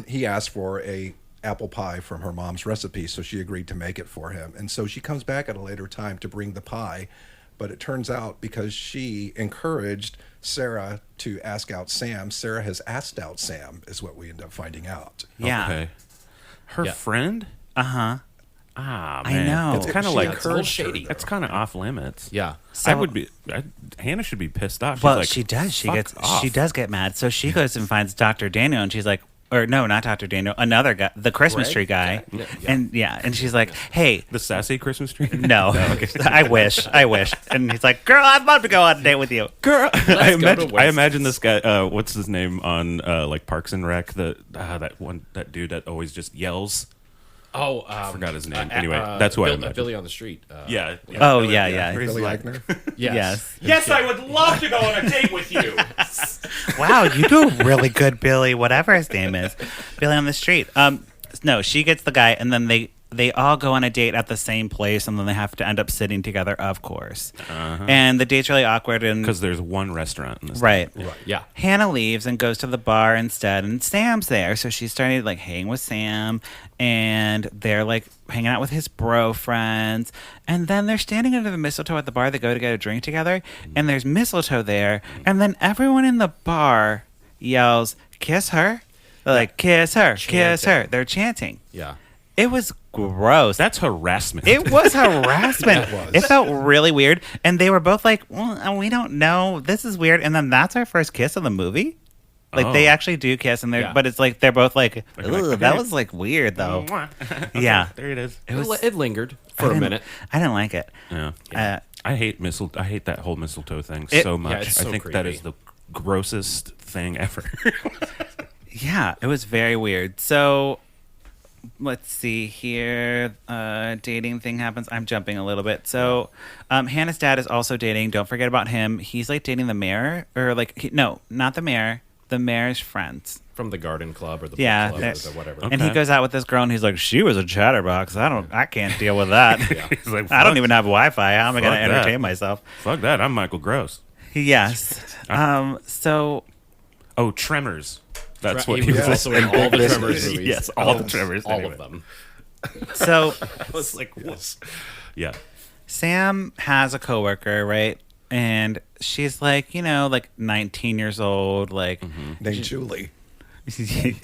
D: He asked for a apple pie from her mom's recipe, so she agreed to make it for him. And so she comes back at a later time to bring the pie, but it turns out because she encouraged Sarah to ask out Sam, Sarah has asked out Sam, is what we end up finding out.
B: Yeah.
C: okay. Her
E: Yeah.
C: friend?
B: Uh-huh.
C: Ah,
B: I
C: man.
B: know.
C: It's kind of
D: She
C: like
E: it's a little
D: encouraged her,
E: shady.
D: though.
C: that's kind of off limits.
E: Yeah.
C: I would be. Hannah should be pissed off. She's
B: Well,
C: like,
B: she does. She
C: "Fuck
B: gets.
C: off."
B: She does get mad. So she goes and finds Dr. Daniel, and she's like, or no, not Dr. Daniel, another guy, the Christmas
E: Greg?
B: tree guy,
E: Yeah.
B: and she's like, hey.
C: The sassy Christmas tree.
B: No, I wish. And he's like, "Girl, I'd love to go on a date with you."
C: Girl,
E: go to
C: I
E: West.
C: imagine this guy. What's his name on like Parks and Rec? That dude that always just yells.
E: Oh,
C: I forgot his name. Anyway, that's who I imagine.
E: Billy on the Street.
C: Yeah.
B: Oh, yeah.
D: Billy Eichner.
E: Yes.
C: Yes, I would love to go on a date with you.
B: Wow, you do a really good Billy, whatever his name is. Billy on the Street. No, she gets the guy, and then they all go on a date at the same place, and then they have to end up sitting together, of course. And the date's really awkward. And
C: Because there's one restaurant in this.
B: right.
E: Yeah.
B: Hannah leaves and goes to the bar instead, and Sam's there. So she's starting to like hang with Sam, and they're like hanging out with his bro friends. And then they're standing under the mistletoe at the bar. They go to get a drink together, and there's mistletoe there. And then everyone in the bar yells, "Kiss her!" They're like, "Kiss her, kiss her." They're chanting.
E: Yeah.
B: It was gross.
C: That's harassment.
B: It was harassment.
D: It was.
B: It felt really weird. And they were both like, well, we don't know. This is weird. And then that's our first kiss of the movie. Like, they actually do kiss. And
E: Yeah.
B: but it's like, they're both like,
C: okay.
B: that was like weird, though. Yeah.
C: There it is.
E: It lingered for a minute.
B: I didn't like it.
C: Yeah. I hate I hate that whole mistletoe thing
B: It-
C: so much.
E: it's
C: I
E: so
C: think that
E: creepy.
C: is the grossest thing ever.
B: Yeah, it was very weird. So let's see here. Dating thing happens. I'm jumping a little bit. So Hannah's dad is also dating. Don't forget about him. He's like dating the mayor, or like no, not the mayor. The mayor's friends.
E: From the garden club or the book
B: Yeah,
E: club or
B: that's-
E: the whatever.
B: And he goes out with this girl, and he's like, "She was a chatterbox. I can't deal with that.
C: He's like,
B: I don't
C: "Fuck-
B: even have Wi-Fi. How am I going to
C: fuck that."
B: entertain myself?"
C: Fuck that. I'm Michael Gross.
B: Yes. So
C: Oh, Tremors. That's what
E: he
C: he
E: was
C: was.
E: also in all the
D: Business.
E: Tremors movies.
C: Yes, all the Tremors.
E: All
C: anyway.
E: of them.
B: so
C: I was like, what? Yeah.
B: Sam has a coworker, right? And she's like, like 19 years old, like.
D: Named Julie.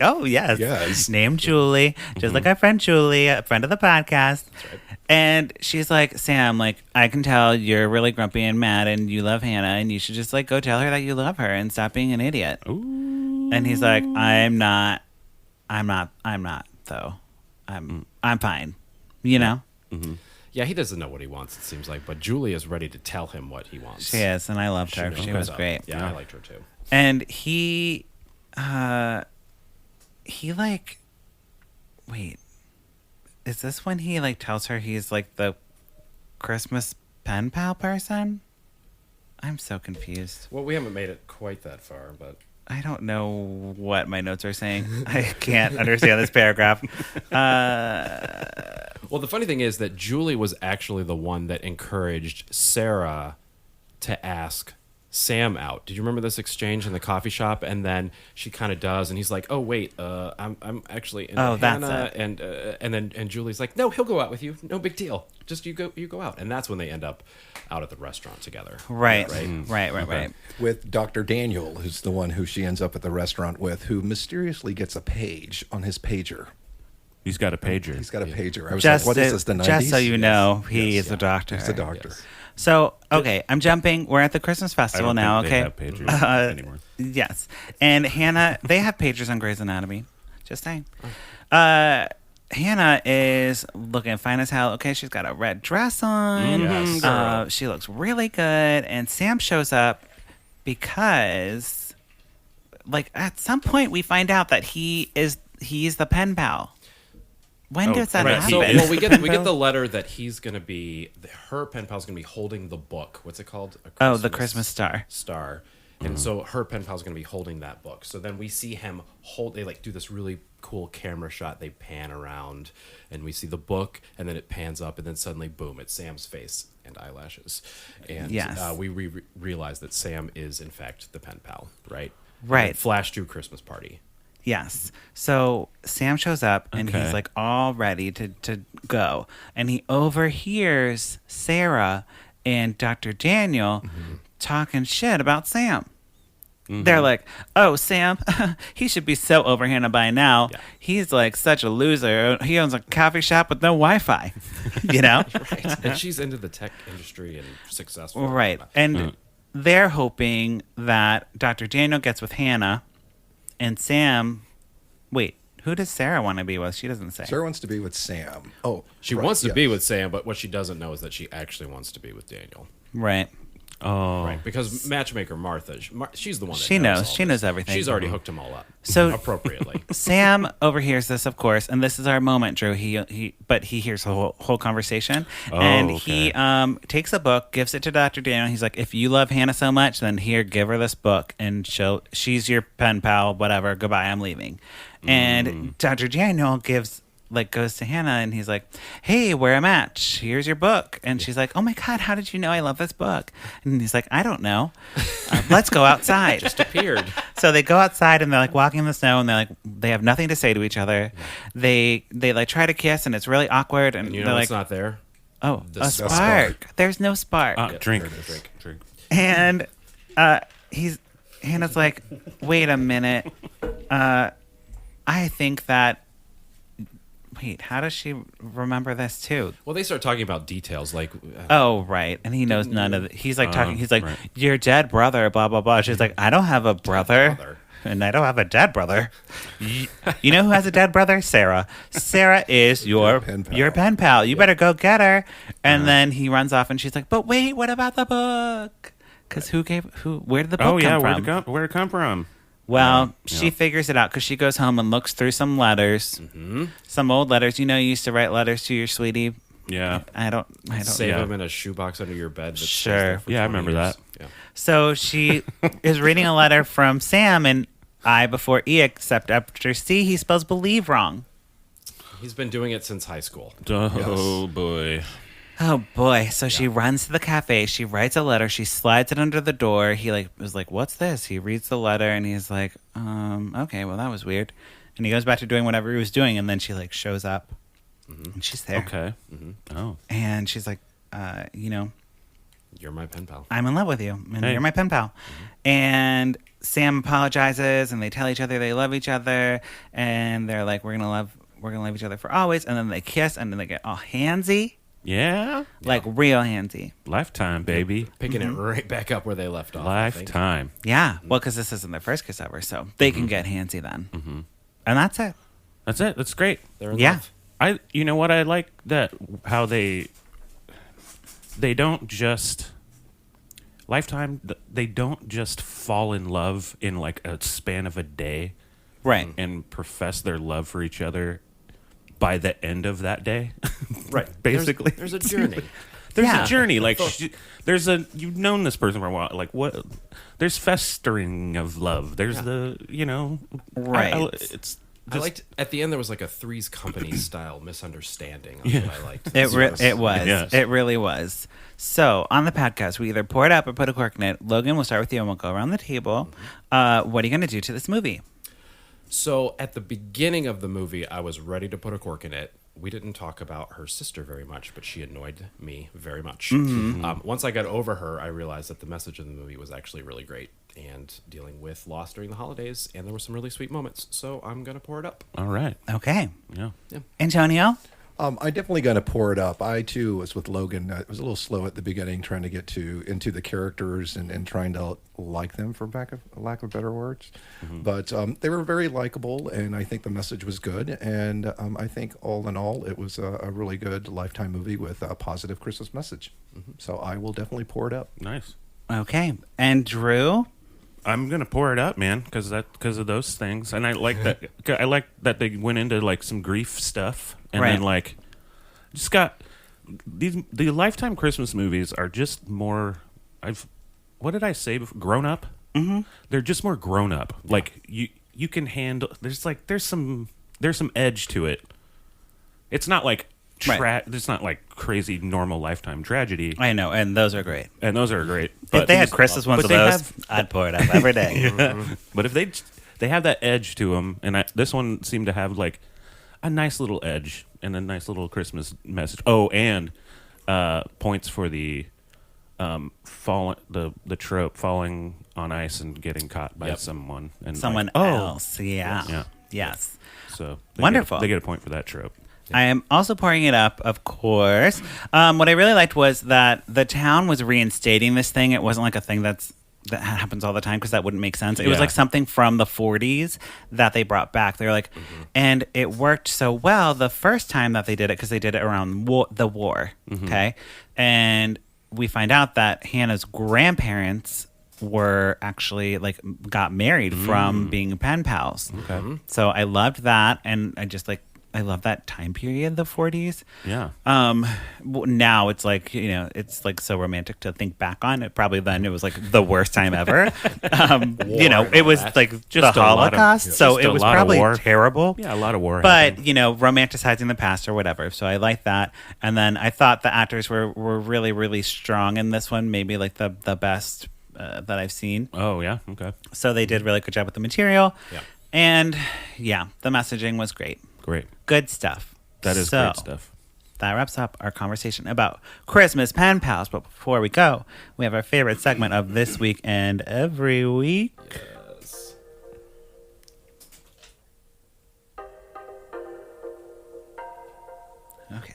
B: Oh yes,
D: Yes.
B: Named Julie, just like our friend Julie, a friend of the podcast. And she's like, Sam, like I can tell you're really grumpy and mad, and you love Hannah, and you should just like go tell her that you love her and stop being an idiot.
C: Ooh.
B: And he's like, I'm not though. I'm fine. You know.
E: Yeah, he doesn't know what he wants, it seems like, but Julie is ready to tell him what he wants.
B: She is, and I loved her. She was
E: So,
B: great.
E: Yeah, I liked her too.
B: And he like, wait, is this when he like tells her he's like the Christmas pen pal person? I'm so confused.
E: Well, we haven't made it quite that far, but
B: I don't know what my notes are saying. I can't understand this paragraph.
E: well, the funny thing is that Julie was actually the one that encouraged Sarah to ask Sam out. Did you remember this exchange in the coffee shop? And then she kind of does, and he's like, "Oh wait, I'm actually into
B: that's
E: Hannah."
B: it.
E: And Julie's like, "No, he'll go out with you. No big deal. Just you go out." And that's when they end up out at the restaurant together.
B: Right.
E: Right.
B: Right.
D: With Dr. Daniel, who's the one who she ends up at the restaurant with, who mysteriously gets a page on his pager.
C: He's got a pager.
D: He's got a pager. I was
B: Just
D: like, what is
B: so-
D: this, the 90s?
B: just so you know,
D: Yes.
B: he
D: Yes.
B: is a doctor.
D: He's a doctor.
E: Yes.
B: So, okay, I'm jumping. We're at the Christmas
C: I
B: festival
C: don't
B: now,
C: think
B: okay?
C: they have pagers anymore.
B: Yes. And Hannah, they have pagers on Grey's Anatomy. Just saying. Hannah is looking fine as hell. Okay, she's got a red dress on.
E: Yes, girl.
B: She looks really good. And Sam shows up because, like, at some point we find out that he's the pen pal. When
C: Oh,
B: does that
C: right.
B: happen?
E: So,
C: He-
E: well, we get the letter that he's going to be her pen pal's going to be holding the book. What's it called?
B: The Christmas star.
E: Star. And so her pen pal's going to be holding that book. So then we see him they like do this really cool camera shot. They pan around and we see the book, and then it pans up, and then suddenly, boom, it's Sam's face and eyelashes. And
B: Yes.
E: we realize that Sam is in fact the pen pal, right?
B: Right.
E: And flash to Christmas party.
B: Yes. So Sam shows up and
C: Okay.
B: he's like all ready to go. And he overhears Sarah and Dr. Daniel talking shit about Sam. They're like, "Oh, Sam, he should be so over Hannah by now.
E: Yeah.
B: He's like such a loser. He owns a coffee shop with no Wi-Fi." You know?
E: Right. And she's into the tech industry and successful.
B: Right. And they're hoping that Dr. Daniel gets with Hannah and Sam. Wait, who does Sarah want to be with? She doesn't say.
D: Sarah wants to be with Sam. Oh,
E: She
D: right,
E: wants to
D: yes.
E: be with Sam, but what she doesn't know is that she actually wants to be with Daniel.
B: Right.
C: Oh,
E: Right, because matchmaker Martha, she's the one that
B: She
E: knows.
B: knows. She knows everything.
E: She's already hooked them all up.
B: So-
E: appropriately.
B: Sam overhears this, of course, and this is our moment, Drew. But he hears the whole conversation, and he takes a book, gives it to Dr. Daniel. He's like, "If you love Hannah so much, then here, give her this book, and she's your pen pal. Whatever. Goodbye. I'm leaving." And Dr. Daniel goes to Hannah, and he's like, "Hey, we're a match. Here's your book." And she's like, "Oh my God, how did you know I love this book?" And he's like, "I don't know. Let's go outside."
E: Just appeared.
B: So they go outside, and they're like walking in the snow, and they have nothing to say to each other. They like try to kiss, and it's really awkward. And
E: You
B: they're
E: know
B: like,
E: what's not there?
B: "Oh,
E: The
B: a
E: spark.
B: spark. There's no spark."
C: drink.
E: Drink.
B: And Hannah's like, "Wait a minute. I think that." Wait, how does she remember this too?
E: Well, they start talking about details like,
B: Oh, right. And he knows none of it. He's like talking. He's like,
C: right.
B: "Your dead brother, blah, blah, blah." She's like, "I don't have a brother.
E: brother.
B: And I don't have a dead brother." You know who has a dead brother? Sarah. Sarah is your pen pal. You better go get her. And then he runs off, and she's like, "But wait, what about the book?" Because where did the book
C: Oh yeah,
B: come from?
C: where'd it come from?
B: Well,
C: Yeah.
B: she figures it out because she goes home and looks through some letters, some old letters. You used to write letters to your sweetie.
C: Yeah.
B: I don't.
E: save
C: yeah.
E: them in a shoebox under your bed. That stays
B: Sure.
E: there for
C: Yeah, I
E: 20
C: remember
E: years.
C: that.
E: Yeah.
B: So she is reading a letter from Sam, and I before E, except after C, he spells believe wrong.
E: He's been doing it since high school.
C: Oh boy.
B: Oh boy! So she runs to the cafe. She writes a letter. She slides it under the door. He was like, "What's this?" He reads the letter, and he's like, "Okay, well that was weird." And he goes back to doing whatever he was doing, and then she shows up, and she's there.
C: Okay. Oh.
B: And she's like,
E: You're my pen pal.
B: "I'm in love with you, and
C: Hey.
B: you're my pen pal." And Sam apologizes, and they tell each other they love each other, and they're like, "We're gonna love each other for always." And then they kiss, and then they get all handsy,
C: Yeah.
B: like real handsy.
C: Lifetime, baby.
E: Picking it right back up where they left off. I think.
C: Lifetime.
B: Yeah, well, because this isn't their first kiss ever, so they can get handsy then, and that's it.
C: That's it. That's great.
E: They're in
B: Yeah.
E: love.
C: You know what I like that how they don't just Lifetime. They don't just fall in love in like a span of a day
B: Right.
C: and profess their love for each other by the end of that day.
E: Right.
C: Basically,
E: There's a journey.
C: There's
B: Yeah.
C: a journey. Like you've known this person for a while. Like what? There's festering of love. There's
B: Right.
C: it's
E: I liked at the end there was like a Three's Company style misunderstanding. That's what I liked.
B: It was.
C: Yes.
B: It really was. So on the podcast, we either pour it up or put a cork in it. Logan, we'll start with you, and we'll go around the table. What are you going to do to this movie?
E: So at the beginning of the movie, I was ready to put a cork in it. We didn't talk about her sister very much, but she annoyed me very much. Once I got over her, I realized that the message of the movie was actually really great and dealing with loss during the holidays, and there were some really sweet moments. So I'm going to pour it up.
C: all right.
B: Okay,
C: Yeah.
B: Antonio.
D: I definitely going to pour it up. I too was with Logan. It was a little slow at the beginning, trying to get into the characters and trying to like them, for lack of better words. But they were very likable, and I think the message was good. And I think all in all, it was a really good Lifetime movie with a positive Christmas message. So I will definitely pour it up.
C: Nice.
B: Okay, and Drew.
C: I'm gonna pour it up, man, because of those things, and I like that. I like that they went into like some grief stuff, and
B: Right.
C: then like just got the Lifetime Christmas movies are just more. What did I say? Grown up. Mm-hmm. They're just more grown up. Yeah. Like you can handle. There's some edge to it. It's not like. It's not like crazy normal Lifetime tragedy.
B: I know, and those are great.
C: And those are great.
B: If they had Christmas ones of those, I'd pour it up every day.
C: But if they have that edge to them, and this one seemed to have like a nice little edge and a nice little Christmas message. Oh, and points for the the trope falling on ice and getting caught by someone and
B: Someone
C: like,
B: else. Yeah.
C: Yeah.
B: Yes.
C: So
B: Wonderful.
C: They get a point for that trope.
B: I am also pouring it up, of course. What I really liked was that the town was reinstating this thing. It wasn't like a thing that happens all the time, because that wouldn't make sense. It was like something from the 40s that they brought back. They were like, and it worked so well the first time that they did it, because they did it around the war. Okay. And we find out that Hannah's grandparents were actually like got married from being pen pals.
C: Okay.
B: So I loved that, and I love that time period, the 40s.
C: Yeah.
B: Now it's like, it's like so romantic to think back on it. Probably then it was like the worst time ever. It was like
C: Just
B: the
C: a lot of-
B: Holocaust. So
C: just
B: it
C: a
B: was
C: lot of
B: probably
C: war.
B: terrible.
C: Yeah, a lot of war.
B: But,
C: happened.
B: romanticizing the past or whatever. So I like that. And then I thought the actors were really, really strong in this one. Maybe like the best that I've seen.
C: Oh, yeah. Okay.
B: So they did a really good job with the material.
E: Yeah.
B: And yeah, the messaging was great.
C: Great.
B: Good stuff.
C: That is
B: So,
C: great stuff.
B: That wraps up our conversation about Christmas pen pals. But before we go, we have our favorite segment of this week and every week.
E: Yes.
B: Okay.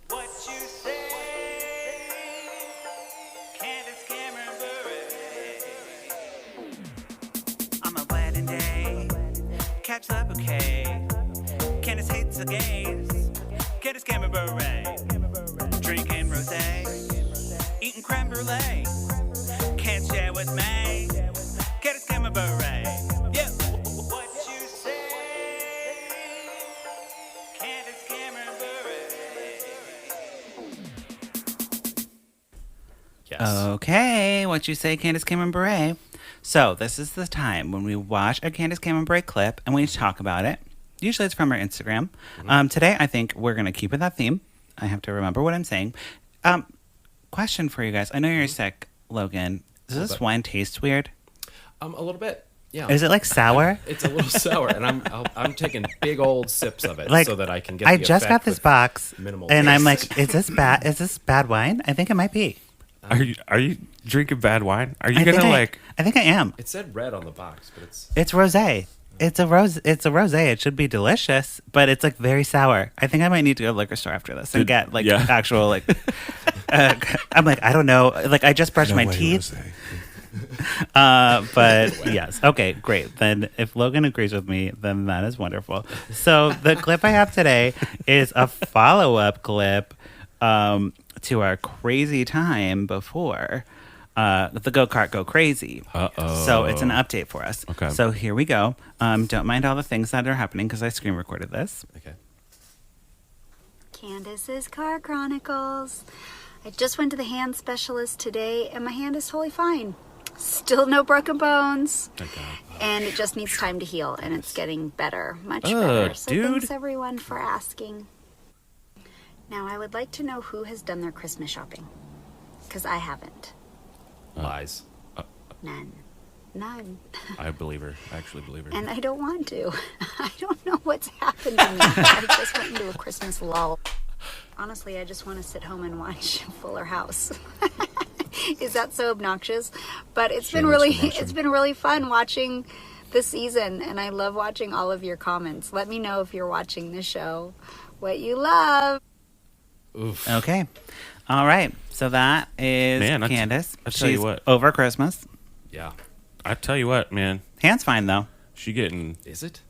F: What you say, Candace Cameron Bure. On my wedding day, catch the bouquet. Candace hates the gays. Candace Cameron Bure. Drinking rosé, eating creme brulee. Can't share with me. Candace Cameron Bure. Yeah. What you say, Candace Cameron Bure.
E: Yes.
B: Okay, what you say, Candace Cameron Bure. So this is the time when we watch a Candace Cameron Bure clip and we talk about it. Usually it's from her Instagram. Today, I think we're going to keep with that theme. I have to remember what I'm saying. Question for you guys. I know you're sick, Logan. Does this wine taste weird?
E: A little bit. Yeah.
B: Is it like sour?
E: It's a little sour, and I'm taking big old sips of it
B: Like,
E: so that I can get.
B: I
E: the
B: just got
E: effect
B: this
E: with
B: box,
E: minimal
B: and I'm
E: taste.
B: like, is this bad? Is this bad wine? I think it might be.
C: Are you drinking bad wine? Are you
B: I
C: gonna
B: think
C: like?
B: I think I am.
E: It said red on the box, but it's
B: It's rosé. It's a rosé. It should be delicious, but it's like very sour. I think I might need to go to the liquor store after this and get like
C: yeah.
B: actual like. I'm like, I don't know. Like I just brushed my teeth. But yes, okay, great. Then if Logan agrees with me, then that is wonderful. So the clip I have today is a follow-up clip to our crazy time before the go-kart go crazy.
C: Uh-oh.
B: So it's an update for us.
C: Okay.
B: So here we go. Don't mind all the things that are happening because I screen recorded this.
E: okay.
G: Candace's Car Chronicles. I just went to the hand specialist today and my hand is totally fine. Still no broken bones.
C: Thank God.
G: And it just needs time to heal and it's getting better. Much better. So
C: dude.
G: thanks everyone for asking. Now I would like to know who has done their Christmas shopping. Because I haven't.
E: Lies.
G: None. None.
C: I believe her. I actually believe her.
G: And I don't want to. I don't know what's happened to me. I just went into a Christmas lull. Honestly, I just want to sit home and watch Fuller House. Is that so obnoxious? But it's been really fun watching this season, and I love watching all of your comments. Let me know if you're watching the show, what you love.
E: Oof.
B: Okay. All right. So that is
C: Man,
B: Candace.
C: I tell you
B: She's
C: what.
B: over Christmas.
E: Yeah.
C: I tell you what, man.
B: Hand's fine though.
C: She getting.
E: Is it?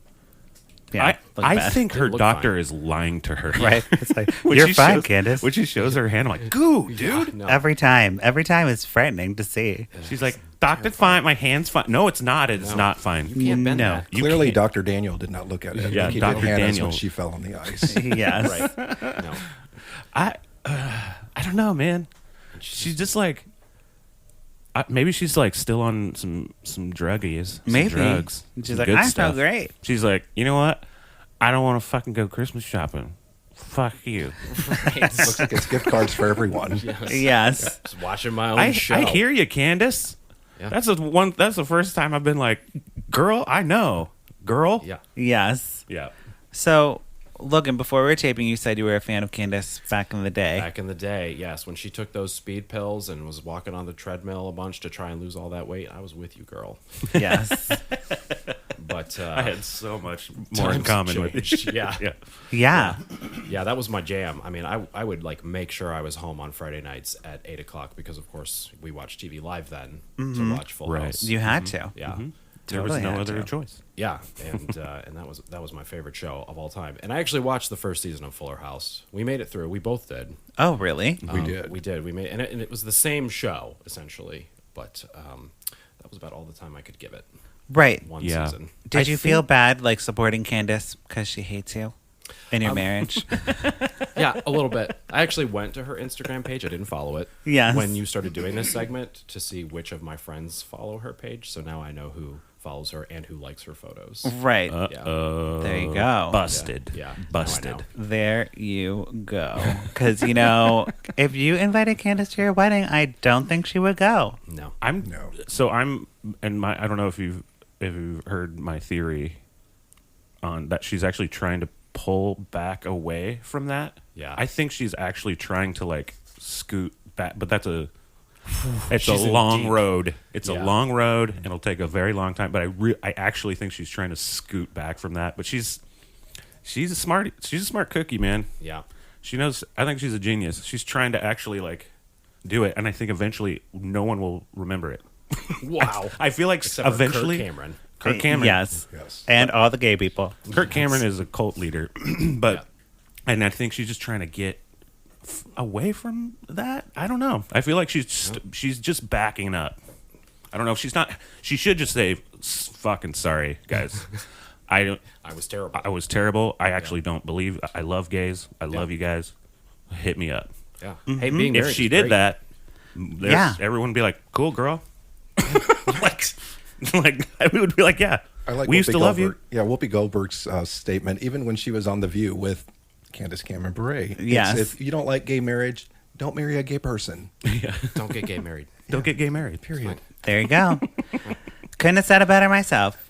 B: Yeah, look
C: I
B: bad.
C: think her
E: Look
C: doctor
E: fine.
C: is lying to her.
B: Right. It's like,
C: When
B: you're
C: she
B: fine,
C: shows-
B: Candace.
C: When she shows her hand, I'm like, goo, dude.
E: No.
B: Every time is frightening to see.
C: She's like, doctor's fine. My hand's fine. No, it's not. It's
E: No.
C: not fine.
E: You can't bend
B: No.
E: that.
C: You
D: Clearly,
C: can't-
D: Dr. Daniel did not look at it.
C: Yeah,
D: like he
C: Dr.
D: did Hannah's
C: Daniel.
D: when she fell on the ice.
B: Yes.
E: Right. No.
C: I don't know, man. She's just like, maybe she's like still on some druggies, some
B: Maybe.
C: drugs.
B: She's
C: some
B: like,
C: good
B: I feel
C: stuff.
B: great.
C: She's like, you know what? I don't want to fucking go Christmas shopping. Fuck you.
D: Looks like it's gift cards for everyone.
B: Yes.
E: Just watching my own
C: I
E: show.
C: hear you, Candace.
E: Yeah.
C: That's the first time I've been like, girl, I know, girl.
E: Yeah.
B: Yes.
C: Yeah.
B: So, Logan, before we were taping, you said you were a fan of Candace back in the day.
E: Back in the day, yes, when she took those speed pills and was walking on the treadmill a bunch to try and lose all that weight, I was with you, girl.
B: Yes.
E: But
C: I had so much more in
E: times
C: common with
E: changed.
C: you.
E: Yeah.
C: Yeah.
B: Yeah.
E: Yeah, that was my jam. I mean, I would like make sure I was home on Friday nights at 8 o'clock because, of course, we watched TV live then to watch Full
C: Right.
E: House.
B: You had to.
E: Yeah.
C: There was
B: Totally
C: no
B: had
C: other
B: to.
C: choice.
E: Yeah, and that was my favorite show of all time. And I actually watched the first season of Fuller House. We made it through. We both did.
B: Oh, really?
D: We did.
E: We did. We made, and it was the same show essentially, but that was about all the time I could give it.
B: Right.
E: One
C: Yeah.
E: season.
B: Did you feel bad like supporting Candace because she hates you in your marriage?
E: Yeah, a little bit. I actually went to her Instagram page. I didn't follow it.
B: Yes.
E: When you started doing this segment to see which of my friends follow her page, so now I know who follows her and who likes her photos.
B: Right.
E: Yeah.
B: There you go.
C: Busted.
E: Yeah. Now I
C: Busted.
E: know.
B: There you go. Because, you know, if you invited Candace to your wedding, I don't think she would go.
E: No.
C: I don't know if you've heard my theory on that she's actually trying to pull back away from that.
E: Yeah.
C: I think she's actually trying to like scoot back, but it's a
E: She's in
C: long
E: deep.
C: road. It's a
E: Yeah.
C: long road, and it'll take a very long time. But I actually think she's trying to scoot back from that. But she's a smart cookie, man.
E: Yeah.
C: She knows. I think she's a genius. She's trying to actually like do it, and I think eventually no one will remember it.
E: Wow.
C: I feel like
E: Except for
C: eventually
E: Kirk Cameron.
C: Kirk Cameron.
B: Yes.
D: Yes.
B: And all the gay people.
C: Kirk Cameron is a cult leader, but
E: Yeah.
C: and I think she's just trying to get away from that. I don't know. I feel like she's just backing up. I don't know if she's not. She should just say, "Fucking sorry, guys. I
E: was terrible.
C: I was terrible. I actually don't believe. I love gays. I love you guys. Hit me up."
E: Yeah. Hey, being
C: If
E: married
C: she
E: is
C: did
E: great.
C: that,
B: Yeah.
C: everyone would be like, "Cool, girl." like we would be like, "Yeah,
D: I like
C: we used
D: Whoopi
C: to love you."
D: Goldberg. Yeah, Whoopi Goldberg's statement, even when she was on The View with Candace Cameron Bure. It's,
B: Yes.
D: if you don't like gay marriage, don't marry a gay person.
E: Don't get gay married.
C: Don't get gay married.
D: Period.
B: There you go. Couldn't have said it better myself.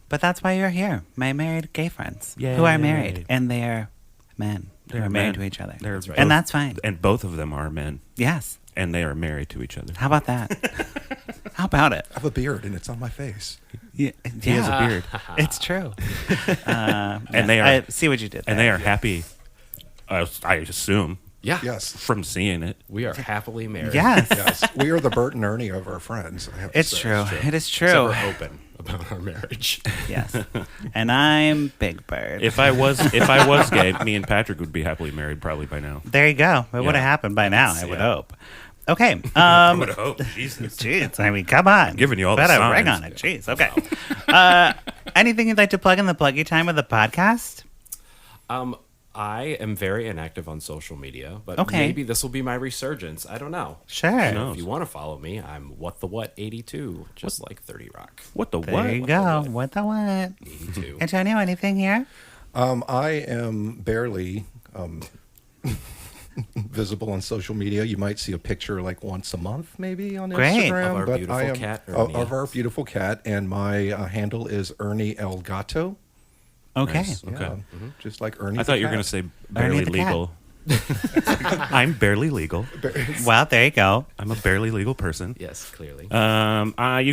B: But that's why you're here. My married gay friends who are
C: Yay.
B: married. And they're men who
C: They're
B: are married
C: men.
B: to each other.
C: They're both-
B: And that's fine.
C: And both of them are men,
B: Yes.
C: and they are married to each other.
B: How about that? How about it?
D: I have a beard and it's on my face.
B: Yeah.
C: He has a beard,
B: It's true.
C: and they are
B: I see what you did there.
C: and they are happy. I assume
E: Yeah.
D: Yes.
C: from seeing it.
E: We are happily married.
B: Yes.
D: Yes. We are the Bert and Ernie of our friends. I have to
B: It's
D: say.
B: true. It is
E: Except
B: true.
E: we're open about our marriage.
B: Yes. And I'm Big Bird.
C: If I was gay, me and Patrick would be happily married probably by now.
B: There you go. It would have happened by now, I would
C: Yeah.
B: hope. Okay.
C: I would hope. Jesus.
B: Jeez, I mean, come on.
C: Giving you all the
B: Put a ring
C: signs.
B: on it. Jeez. Okay. Anything you'd like to plug in the pluggy time of the podcast?
E: I am very inactive on social media, but
B: Okay.
E: maybe this will be my resurgence. I don't know.
B: Sure.
C: knows?
E: If you want to follow me, I'm what82, just like 30 Rock.
C: What the
B: There
C: what?
B: you go. What the what?
E: 82.
B: Antonio, anything here?
D: I am barely visible on social media. You might see a picture like once a month, maybe on
B: Great.
D: Instagram.
E: Of our
D: but
E: beautiful
D: I am,
E: cat,
D: of
E: Ernie.
D: our beautiful cat, and my handle is Ernie El Gato.
B: Okay.
C: Nice. Okay.
D: Yeah, just like Ernie.
C: I thought you were going to say barely
B: the cat.
C: legal. I'm barely legal.
B: Well, there you go.
C: I'm a barely legal person.
E: Yes, clearly.
C: You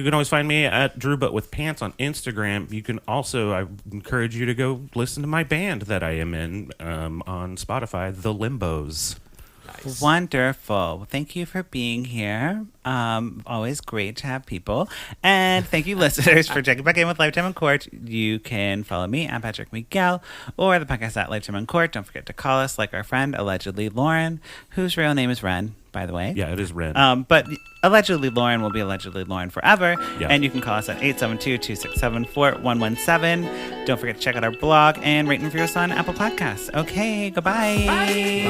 C: can always find me at Drew But With Pants on Instagram. You can also, I encourage you to go listen to my band that I am in on Spotify, The Limbos.
E: Nice.
B: Wonderful. Thank you for being here. Always great to have people. And thank you, listeners, for checking back in with Lifetime in Court. You can follow me at Patrick Miguel or the podcast at Lifetime in Court. Don't forget to call us like our friend, allegedly Lauren, whose real name is Ren, by the way.
C: Yeah, it is Ren.
B: But allegedly Lauren will be allegedly Lauren forever.
C: Yeah.
B: And you can call us at 872-267-4117. Don't forget to check out our blog and rate and review us on Apple Podcasts. Okay, goodbye.
E: Bye.